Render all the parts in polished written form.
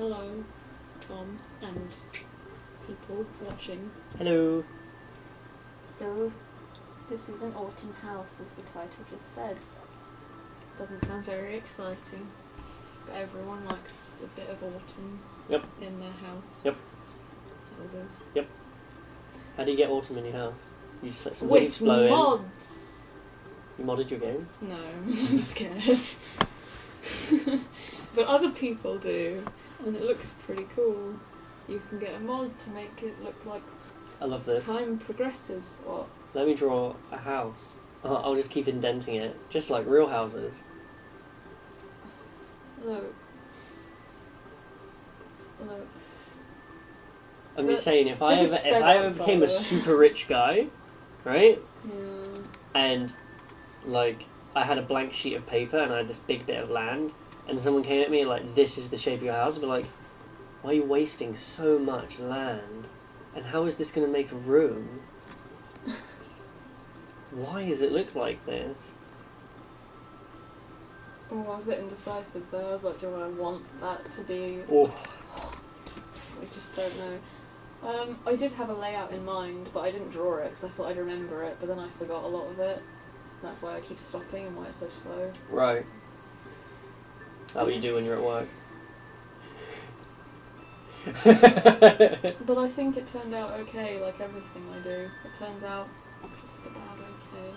Hello, Tom, and people watching. Hello. So, this is an autumn house, as the title just said. Doesn't sound very exciting, but everyone likes a bit of autumn in their house. Houses. How do you get autumn in your house? You just let some leaves blow in? With mods! You modded your game? No, I'm scared. But other people do, and it looks pretty cool. You can get a mod to make it look like I love this. time progresses. What? Let me draw a house. I'll just keep indenting it, just like real houses. Look. I'm just saying, if I ever became a super rich guy, right? Yeah. And like I had a blank sheet of paper and I had this big bit of land, and someone came at me like, "This is the shape of your house," I'd be like, "Why are you wasting so much land? And how is this going to make a room? Why does it look like this?" Oh, I was a bit indecisive there. I was like, do I want that to be... Oh. I just don't know. I did have a layout in mind, but I didn't draw it because I thought I'd remember it, but then I forgot a lot of it. That's why I keep stopping and why it's so slow. Right. That's what you do when you're at work. But I think it turned out okay, like everything I do. It turns out just about okay.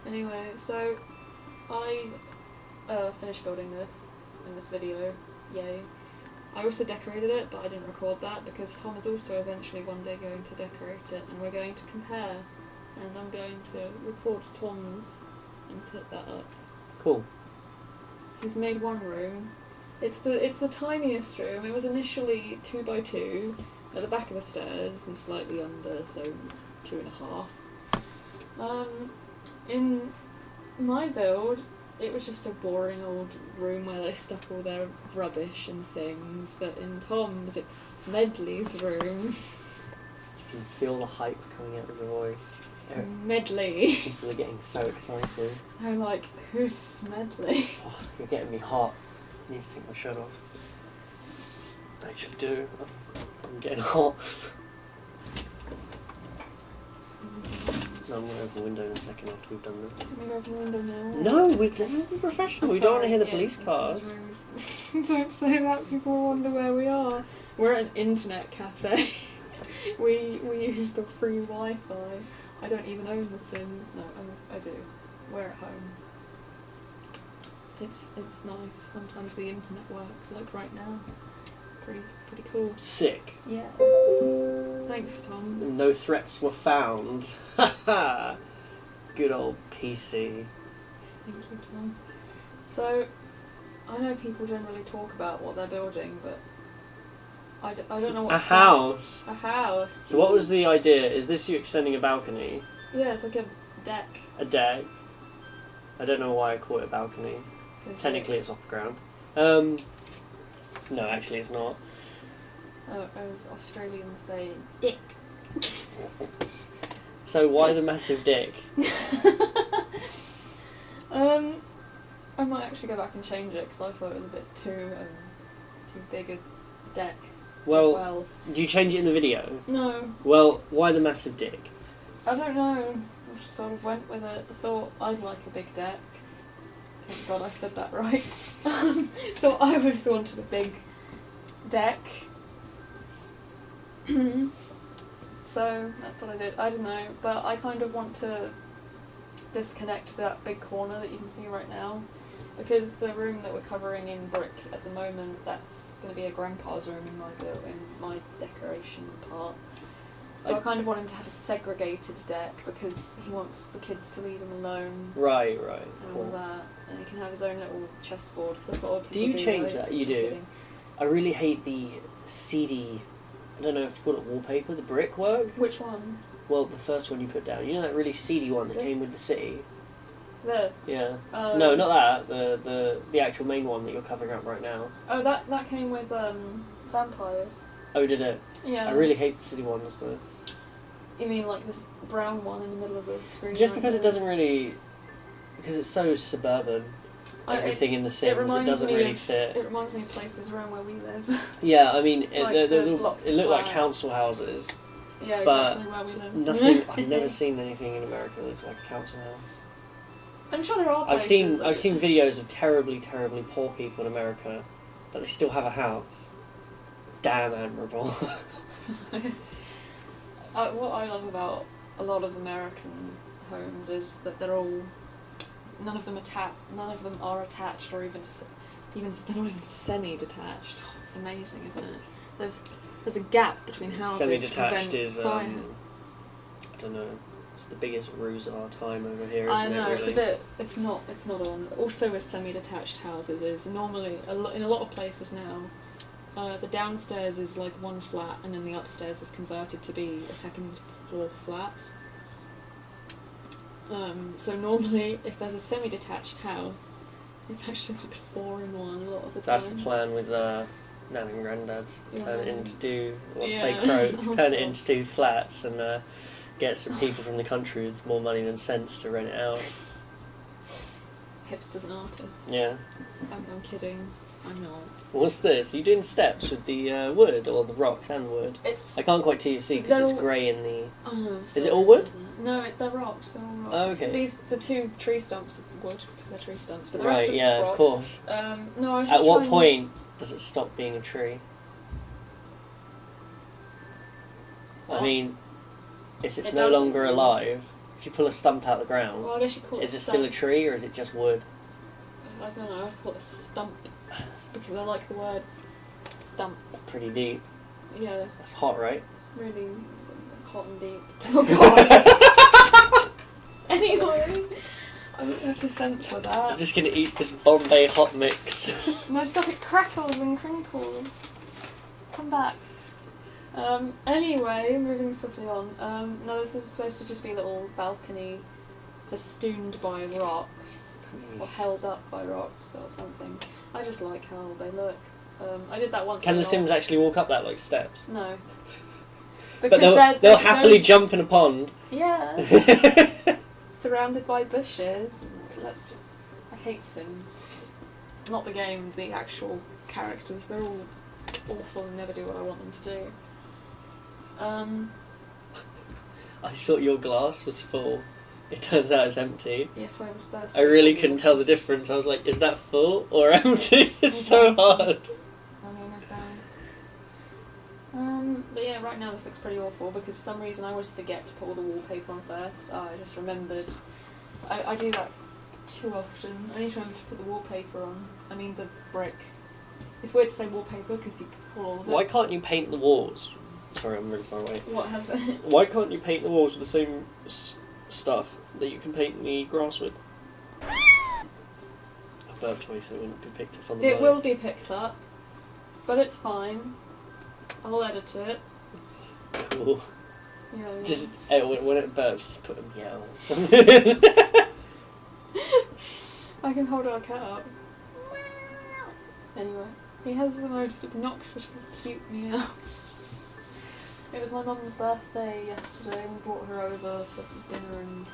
Anyway, so I finished building this in this video. Yay. I also decorated it, but I didn't record that because Tom is also eventually one day going to decorate it, and we're going to compare. And I'm going to record Tom's and put that up. Cool. He's made one room. It's the tiniest room. It was initially 2x2 at the back of the stairs and slightly under, so 2.5. In my build, it was just a boring old room where they stuck all their rubbish and things, but in Tom's, it's Smedley's room. You can feel the hype coming out of your voice. Smedley. People are getting so excited. They're like, who's Smedley? Oh, you're getting me hot. I need to take my shirt off. I should do. I'm getting hot. No, I'm going to open the window in a second after we've done this. Can we open the window now? No, we're professional. We don't want to hear the police cars. Don't say that. People will wonder where we are. We're at an internet cafe. we use the free Wi-Fi. I don't even own The Sims. No, I do. We're at home. It's nice. Sometimes the internet works, like right now. Pretty cool. Sick. Yeah. Thanks, Tom. No threats were found. Haha. Good old PC. Thank you, Tom. So, I know people generally talk about what they're building, but I don't know what... A house? A house. So what was the idea? Is this you extending a balcony? Yeah, it's like a deck. A deck? I don't know why I call it a balcony. Technically it's off the ground. No, actually it's not. Oh, as Australians say, dick. So why the massive dick? I might actually go back and change it because I thought it was a bit too big a deck. Well, do you change it in the video? No. Well, why the massive dick? I don't know. I just sort of went with it. I thought I'd like a big deck. Thank God I said that right. Thought I just wanted a big deck. So that's what I did. I don't know, but I kind of want to disconnect that big corner that you can see right now, because the room that we're covering in brick at the moment, that's going to be a grandpa's room in my decoration part. So I kind of want him to have a segregated deck because he wants the kids to leave him alone. Right. And Cool. all that, and he can have his own little chessboard because that's what other people do. do. You change right? that? You do. Kidding. I really hate the CD. I don't know if to call it wallpaper. The brickwork. Which one? Well, the first one you put down. You know that really seedy one that This? came with the city? This? Yeah. No, not that. The actual main one that you're covering up right now. Oh, that came with vampires. Oh, did it? Yeah. I really hate the city ones though. You mean like this brown one in the middle of the screen? Just right because there? it doesn't really... Because it's so suburban. everything in The Sims. It doesn't really fit. It reminds me of places around where we live. Yeah, I mean, Like it the looked like council houses. Yeah, but exactly where we live. Nothing. I've never seen anything in America that looks like a council house. I'm sure there are places. I've seen videos of terribly, terribly poor people in America, but they still have a house. Damn admirable. What I love about a lot of American homes is that they're all, none of them are attached, or even they're not even semi-detached. Oh, it's amazing, isn't it? There's a gap between houses. Semi-detached to is fire. I don't know. It's the biggest ruse of our time over here, I isn't know, it? Really? it's not on. Also with semi-detached houses is normally, in a lot of places now, the downstairs is like one flat and then the upstairs is converted to be a second floor flat. So normally if there's a semi-detached house, it's actually like 4 in 1 a lot of the time. That's the plan with Nan and Grandad's. Yeah. Turn it into once Yeah. they croak, Oh, turn it God. into 2 flats and get some people from the country with more money than sense to rent it out. Hipsters and artists. Yeah. I'm kidding. I'm not. What's this? Are you doing steps with the wood or the rocks and wood? I can't quite see because it's grey in the... Oh, Is it all wood? No, they're rocks. They're all rocks. Oh, okay. The 2 tree stumps are wood because they're tree stumps. But the Right, rest yeah, are rocks. of course. No, I was just At what trying- point does it stop being a tree? What? I mean, if it's It no doesn't longer really. alive, if you pull a stump out of the ground, Well, I guess you call it is a it stump. still a tree or is it just wood? I don't know, I'd call it a stump because I like the word stump. It's pretty deep. Yeah, That's hot, right? really hot and deep. Oh god. Anyway, I don't have to censor I'm that. just gonna eat this Bombay hot mix. No, stop it crackles and crinkles. Come back. Anyway, moving swiftly on. No, this is supposed to just be a little balcony festooned by rocks, or held up by rocks or something. I just like how they look. I did that once. Can the Sims actually walk up that like steps? No. But they'll happily jump in a pond. Yeah. Surrounded by bushes. I hate Sims. Not the game, the actual characters. They're all awful and never do what I want them to do. I thought your glass was full. It turns out it's empty. Yes, I was thirsty. I really couldn't tell the difference. I was like, is that full or empty? It's so hard. I mean, but yeah, right now this looks pretty awful because for some reason I always forget to put all the wallpaper on first. I just remembered. I do that too often. I need to remember to put the wallpaper on. I mean the brick. It's weird to say wallpaper because you can call all of it. Why can't you paint the walls? Sorry, I'm really far away. What has it? Why can't you paint the walls with the same stuff that you can paint the grass with? I burped away so it wouldn't be picked up on the mic. It will be picked up, but it's fine. I'll edit it. Cool. Yeah. Just when it burps, just put a meow or something. I can hold our cat up. Anyway, he has the most obnoxiously cute meow. It was my mum's birthday yesterday and we brought her over for dinner and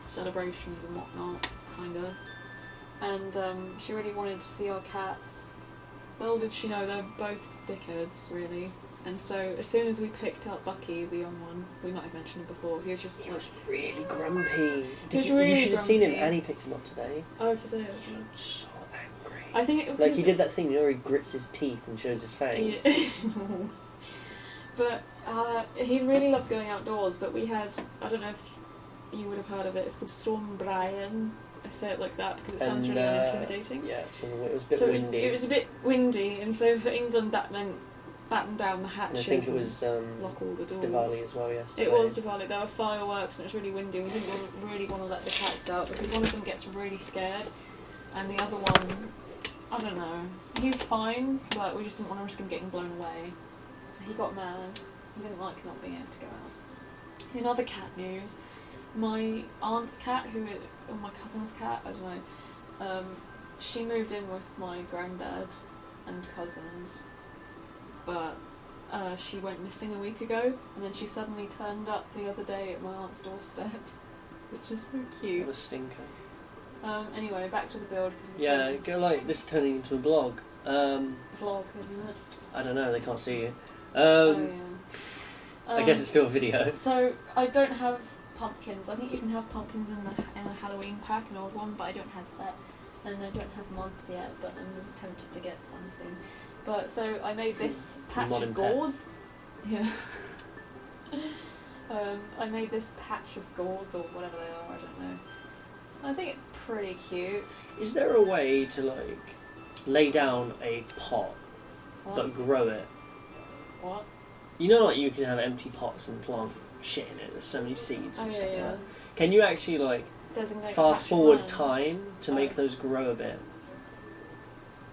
celebrations and whatnot, kinda. And she really wanted to see our cats. Little did she know they're both dickheads, really. And so as soon as we picked up Bucky, the young one, we might have mentioned it before, he was just He like... was really grumpy. He was really you should have seen him. grumpy. Annie picked him up today. Oh, today He was it? looked so angry. I think it was... Like he did that thing, you know, where he grits his teeth and shows his fangs. Yeah. But he really loves going outdoors, but we had, I don't know if you would have heard of it, it's called Storm Brian. I say it like that because it sounds really intimidating. Yeah, so it was a bit So windy. it was a bit windy, and so for England that meant batten down the And hatches I think it was lock all the doors. Diwali as well yesterday. It was Diwali, there were fireworks and it was really windy. We didn't really want to let the cats out because one of them gets really scared and the other one, I don't know, he's fine, but we just didn't want to risk him getting blown away. So he got mad. He didn't like not being able to go out. In other cat news, my aunt's cat, or my cousin's cat, I don't know, she moved in with my granddad and cousins, but she went missing a week ago, and then she suddenly turned up the other day at my aunt's doorstep, which is so cute. What a stinker. Anyway, back to the build. Yeah, go like this is turning into a blog. Vlog, isn't it? I don't know, they can't see you. Oh, yeah. I guess it's still a video. So, I don't have pumpkins. I think you can have pumpkins in a Halloween pack, an old one, but I don't have that. And I don't have mods yet, but I'm tempted to get some soon. But, so, I made this patch of gourds. Yeah. I made this patch of gourds, or whatever they are, I don't know. I think it's pretty cute. Is there a way to, like, lay down a pot, but grow it? What? You know, like, you can have empty pots and plant shit in it. There's so many seeds and stuff like that. Can you actually, like, fast forward time to make those grow a bit?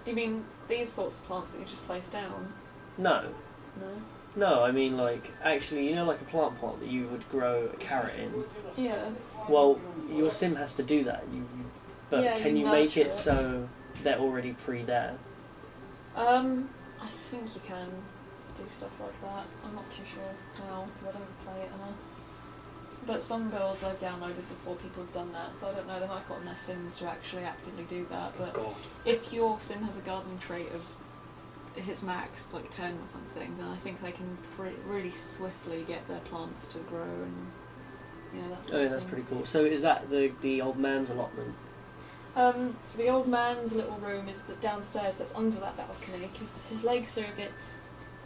You mean these sorts of plants that you just place down? No. No? No, I mean, like, actually, you know, like a plant pot that you would grow a carrot in? Yeah. Well, your sim has to do that. But yeah, can you make it so they're already pre-there? I think you can do stuff like that. I'm not too sure how, because I don't play it enough. But some builds I've downloaded before people have done that, so I don't know, they might have gotten their sims to actually actively do that. But if your sim has a gardening trait of, if it's maxed, like 10 or something, then I think they can really swiftly get their plants to grow and, you know, that's that's pretty cool. So is that the old man's allotment? The old man's little room is downstairs, so it's under that balcony, because his legs are a bit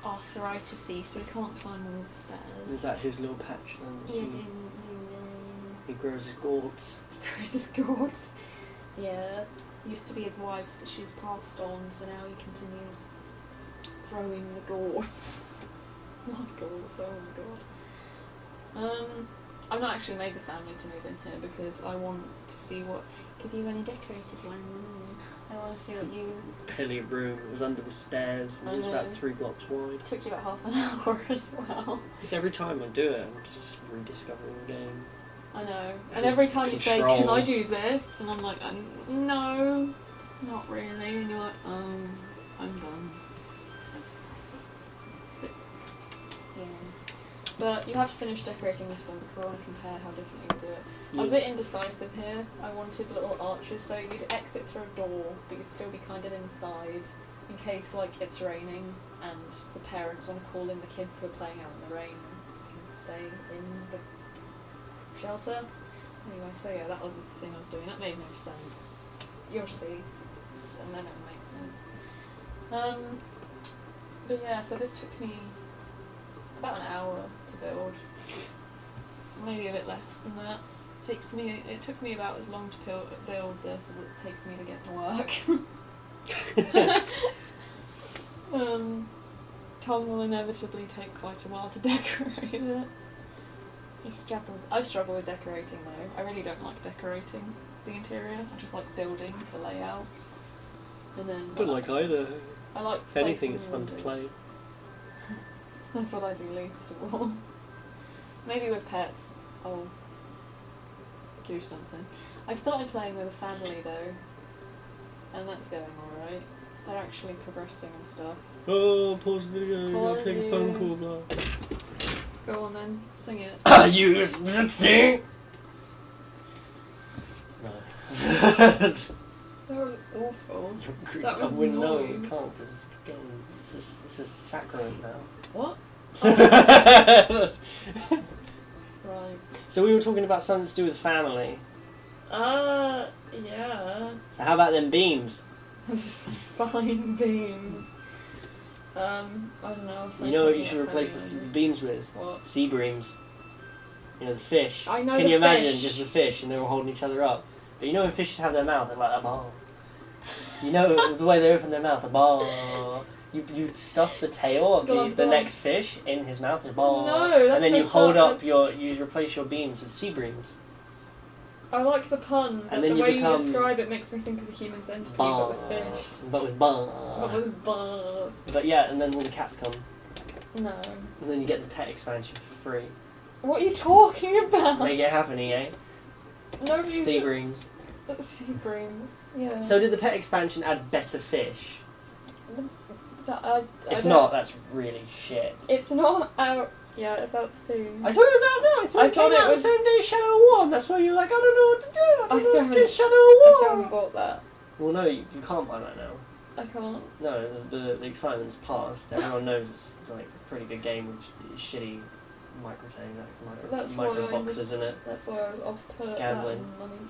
arthritis-y, so he can't climb all the stairs. Is that his little patch then? Yeah, he grows his gourds. He grows his gourds. Yeah. Used to be his wife's, but she's passed on, so now he continues growing the gourds. My gourds, oh my god. I've not actually made the family to move in here because I want to see what... Because you've only decorated one room. I want to see what you... Barely a room. It was under the stairs and it was about 3 blocks wide. It took you about half an hour as well. Because every time I do it, I'm just rediscovering the game. I know. And every time you say, can I do this? And I'm like, no, not really. And you're like, I'm done. Yeah. But you have to finish decorating this one because I want to compare how different you would do it. I was a bit indecisive here. I wanted little arches, so you'd exit through a door, but you'd still be kind of inside in case, like, it's raining and the parents want to call in the kids who are playing out in the rain. You can stay in the shelter. Anyway, so yeah, that was the thing I was doing. That made no sense. You'll see. And then it will make sense. But yeah, so this took me about an hour to build. Maybe a bit less than that. It took me about as long to build this as it takes me to get to work. Tom will inevitably take quite a while to decorate it. He struggles. I struggle with decorating though. I really don't like decorating the interior. I just like building the layout. And then. Don't like either. I like. If anything, it's fun to play. That's what I do least of all. Maybe with pets, I'll do something. I started playing with a family though, and that's going alright. They're actually progressing and stuff. Oh, pause the video. Pause, take a phone call now. Go on then, sing it. I use the thing! No. That was awful. That was no, you can't because it's a sacrament now. What? Oh. Right. So we were talking about something to do with family. Yeah. So how about them beams? Fine beams. I don't know. You know what you should replace the beams with? What? Sea breams. You know, the fish. I know. Can you imagine just the fish and they're all holding each other up? But you know when fish have their mouth, they're like a bar. You know the way they open their mouth, a bar. You stuff the tail of the next fish in his mouth, a bar. No, that's and then you hold up you replace your beams with sea breams. I like the pun, but the way you describe it makes me think of the human centipede, but with fish. But with bar. But with bar. But yeah, and then all the cats come. No. And then you get the pet expansion for free. What are you talking about? Make it happening, eh? Nobody's... Sea breams. Sea breams, yeah. So did the pet expansion add better fish? If not, that's really shit. It's not out Yeah, it's out soon. I thought it was out now. I thought it came out the same day as Shadow of War. That's why you're like, I don't know what to do. I don't know what to get Shadow of War. I still haven't bought that. Well, no, you can't buy that now. I can't. No, the excitement's passed. Everyone knows it's like a pretty good game with shitty micro boxes in it. That's why I was off put Gambling. that money.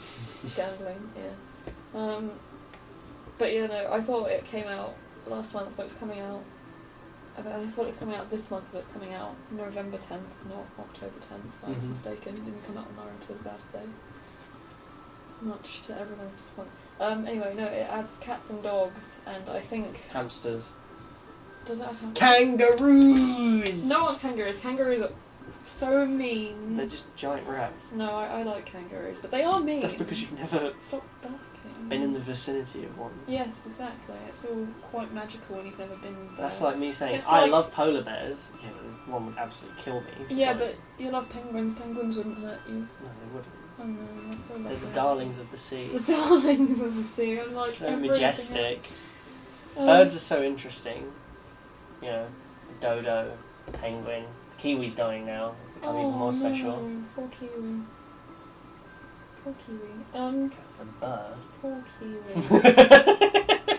Gambling, yes. But yeah, no, I thought it came out last month, but it's coming out. I thought it was coming out this month, but it's coming out November 10th, not October 10th. I was mistaken. It didn't come out on Naruto's birthday. Much to everyone's disappointment. Anyway, no, it adds cats and dogs, and I think... Hamsters. Does it add hamsters? Kangaroos! No one's kangaroos. Kangaroos are so mean. They're just giant rats. No, I like kangaroos, but they are mean. That's because you've never Stop barking. been in the vicinity of one. Yes, exactly. It's all quite magical when you've never been there. That's like me saying, It's I like- love polar bears. Yeah, but one would absolutely kill me. Yeah, but you love penguins. Penguins wouldn't hurt you. No, they wouldn't. Oh no, that's so lovely. They're the darlings of the sea. The darlings of the sea. I'm like So everything majestic. else. Birds are so interesting. You know, the dodo, the penguin. The kiwi's dying now. Become even more special. No, poor kiwi. Poor kiwi. That's a bird. Poor kiwi.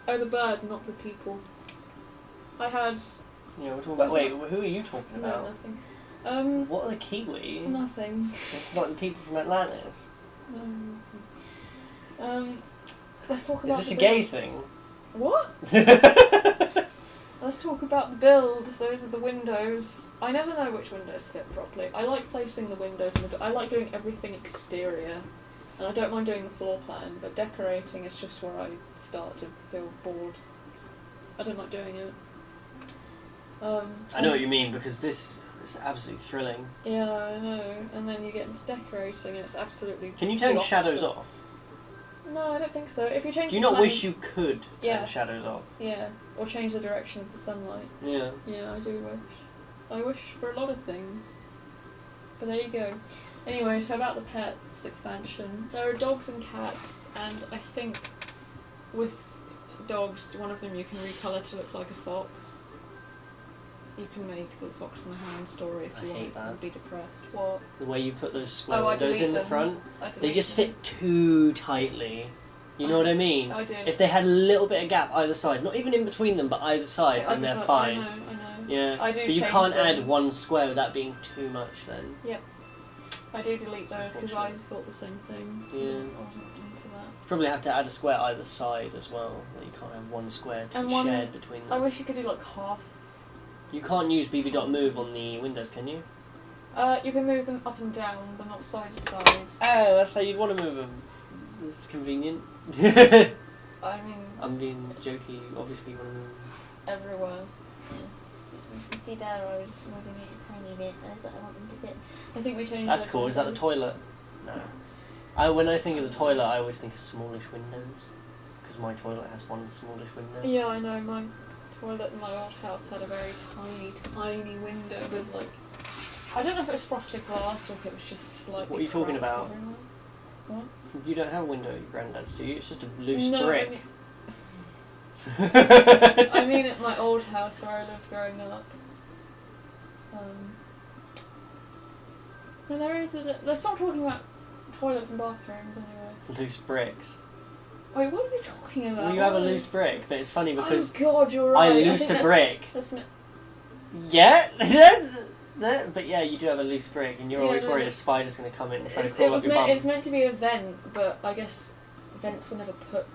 Oh, the bird, not the people. I had... Yeah, we're talking about... Wait, who are you talking No, about? nothing. What are the kiwi? Nothing. It's like the people from Atlantis. No, nothing. Let's talk about Is this the a gay build. thing? What? Let's talk about the build. Those are the windows. I never know which windows fit properly. I like placing the windows in the... I like doing everything exterior. And I don't mind doing the floor plan, but decorating is just where I start to feel bored. I don't like doing it. I know what you mean, because this is absolutely thrilling. Yeah, I know. And then you get into decorating and it's absolutely... Can you turn the shadows opposite. off? No, I don't think so. If you change Do you the not time- wish you could turn Yes. shadows off? Yeah, or change the direction of the sunlight. Yeah. Yeah, I do wish. I wish for a lot of things. But there you go. Anyway, so about the pets expansion. There are dogs and cats, and I think with dogs, one of them you can recolour to look like a fox. You can make the Fox and the Hound story if I you hate want that. and be depressed. What? The way you put those square Oh, I windows delete in the them. front, I they delete just them. fit too tightly. You know what I mean? I do. If they had a little bit of gap either side, not even in between them, but either side, Yeah, then they're I fine. know. Yeah, I do but you change can't them. add one square without being too much then. I do delete those because I Unfortunately. thought the same thing. Yeah. I wasn't into that. You probably have to add a square either side as well. Like you can't have one square to And be one- shared between them. I wish you could do like half. You can't use BB.move on the windows, can you? You can move them up and down, but not side to side. Oh, that's how you'd want to move them. That's convenient. I mean, I'm being jokey. You obviously want to move them. everywhere. Yes. You can see there, I was moving it a tiny bit. That's what I want them to fit. I think we changed. That's that cool. Is that the sometimes. toilet? No. When I think of the toilet, I always think of smallish windows. Because my toilet has one smallish window. Yeah, I know. My toilet in my old house had a very tiny, tiny window with like. I don't know if it was frosted glass or if it was just slightly. What are you talking cracked about? everywhere. What? You don't have a window at your granddad's, do you? It's just a loose No, brick. I mean at my old house where I lived growing up. No, there is a... Let's stop talking about toilets and bathrooms anyway. Loose bricks. Wait, what are we talking about? Well, you have a What loose is- brick, but it's funny because Oh god, you're right. I think loose a that's- brick. That's Yeah? But yeah, you do have a loose brick, and you're Yeah, always no, worried no. a spider's going to come in and try to It's, crawl up your bum. it's meant to be a vent, but I guess vents were never put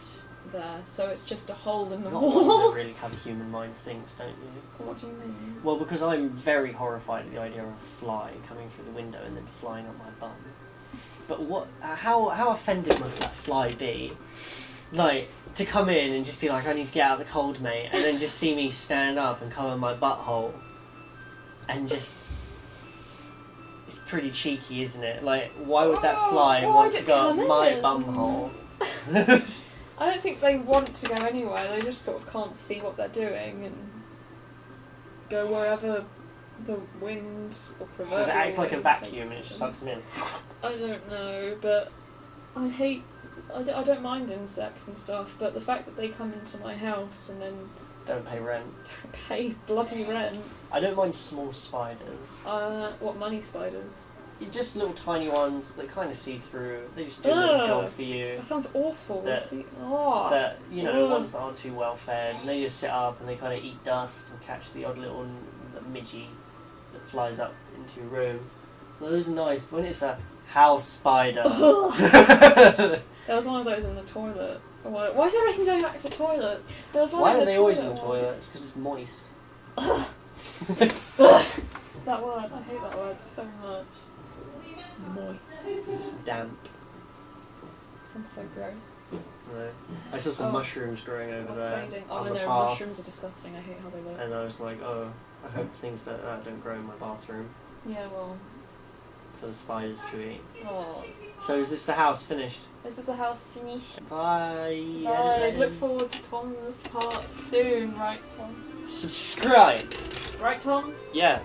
there, so it's just a hole in the Not all wall. that really have a human mind thinks, don't you? What do you mean? Well, because I'm very horrified at the idea of a fly coming through the window and then flying up my bum. But what? How offended must that fly be? Like, to come in and just be like, I need to get out of the cold, mate, and then just see me stand up and cover my butthole. And just... It's pretty cheeky, isn't it? Like, why would that fly why want did to it go up come my in? bumhole? I don't think they want to go anywhere, they just sort of can't see what they're doing and go wherever the wind or proverbial Does it act like a wind vacuum and it takes just them. sucks them in? I don't know, but I hate... I don't mind insects and stuff, but the fact that they come into my house and then Don't pay rent. Don't pay bloody rent. I don't mind small spiders. What, money spiders? You're just little tiny ones that kind of see through. They just do a little job for you. That sounds awful. That, you know, ones that aren't too well fed. And they just sit up and they kind of eat dust and catch the odd little midgie that flies up into your room. Well, those are nice. But when it's a house spider. There was one of those in the toilet. Why is everything going back to toilets? There was one Why in the are they toilet always in the one. toilet? It's because it's moist. That word, I hate that word so much. Moist. It's damp. Sounds so gross. No. I saw some mushrooms growing over there. Oh, on I the know, path, mushrooms are disgusting. I hate how they look. and I was like, oh, I hope things like that don't grow in my bathroom Yeah, well. for the spiders to eat. Oh. So is this the house finished? This is the house finished. Bye. Bye. Look forward to Tom's part soon, right, Tom? Subscribe. Right, Tom? Yeah.